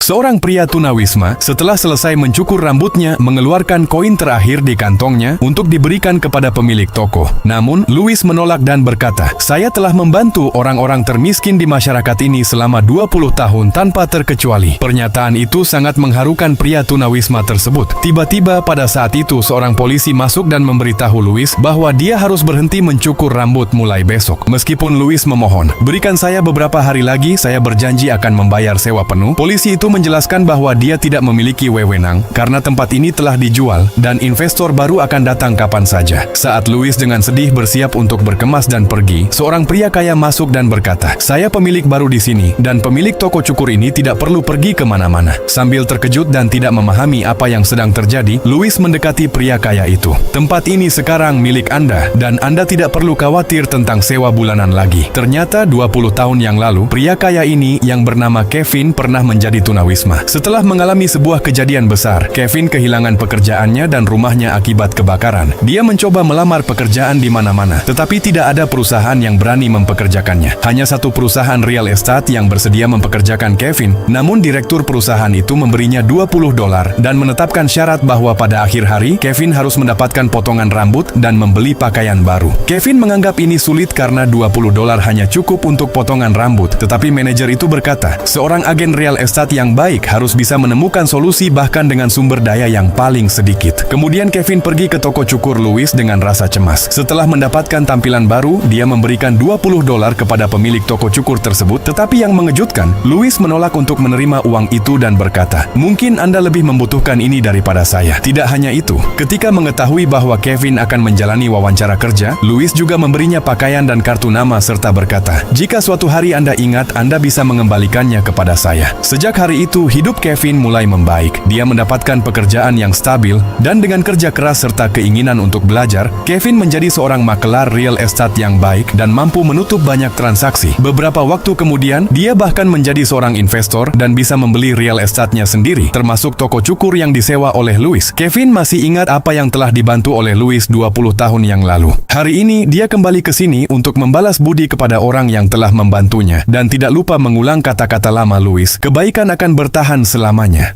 Seorang pria tunawisma setelah selesai mencukur rambutnya mengeluarkan koin terakhir di kantongnya untuk diberikan kepada pemilik toko. Namun, Louis menolak dan berkata, "Saya telah membantu orang-orang termiskin di masyarakat ini selama 20 tahun tanpa terkecuali." Pernyataan itu sangat mengharukan pria tunawisma tersebut. Tiba-tiba pada saat itu seorang polisi masuk dan memberitahu Louis bahwa dia harus berhenti mencukur rambut mulai besok. Meskipun Louis memohon, "Berikan saya beberapa hari lagi, saya berjanji akan membayar sewa penuh." Polisi itu menjelaskan bahwa dia tidak memiliki wewenang karena tempat ini telah dijual dan investor baru akan datang kapan saja. Saat Louis dengan sedih bersiap untuk berkemas dan pergi, seorang pria kaya masuk dan berkata, "Saya pemilik baru di sini dan pemilik toko cukur ini tidak perlu pergi kemana-mana." Sambil terkejut dan tidak memahami apa yang sedang terjadi, Louis mendekati pria kaya itu. "Tempat ini sekarang milik Anda dan Anda tidak perlu khawatir tentang sewa bulanan lagi." Ternyata 20 tahun yang lalu, pria kaya ini yang bernama Kevin pernah menjadi tunawisma. Setelah mengalami sebuah kejadian besar, Kevin kehilangan pekerjaannya dan rumahnya akibat kebakaran. Dia mencoba melamar pekerjaan di mana-mana, tetapi tidak ada perusahaan yang berani mempekerjakannya. Hanya satu perusahaan real estate yang bersedia mempekerjakan Kevin, namun direktur perusahaan itu memberinya $20 dan menetapkan syarat bahwa pada akhir hari, Kevin harus mendapatkan potongan rambut dan membeli pakaian baru. Kevin menganggap ini sulit karena $20 hanya cukup untuk potongan rambut, tetapi manajer itu berkata, seorang agen real estate yang baik harus bisa menemukan solusi bahkan dengan sumber daya yang paling sedikit. Kemudian Kevin pergi ke toko cukur Louis dengan rasa cemas. Setelah mendapatkan tampilan baru, dia memberikan $20 kepada pemilik toko cukur tersebut, tetapi yang mengejutkan, Louis menolak untuk menerima uang itu dan berkata, "Mungkin Anda lebih membutuhkan ini daripada saya." Tidak hanya itu, ketika mengetahui bahwa Kevin akan menjalani wawancara kerja, Louis juga memberinya pakaian dan kartu nama serta berkata, "Jika suatu hari Anda ingat, Anda bisa mengembalikannya kepada saya." Sejak hari itu, hidup Kevin mulai membaik. Dia mendapatkan pekerjaan yang stabil, dan dengan kerja keras serta keinginan untuk belajar, Kevin menjadi seorang makelar real estate yang baik dan mampu menutup banyak transaksi. Beberapa waktu kemudian, dia bahkan menjadi seorang investor dan bisa membeli real estate-nya sendiri, termasuk toko cukur yang disewa oleh Louis. Kevin masih ingat apa yang telah dibantu oleh Louis 20 tahun yang lalu. Hari ini, dia kembali ke sini untuk membalas budi kepada orang yang telah membantunya dan tidak lupa mengulang kata-kata lama Louis, "Kebaikan akan bertahan selamanya."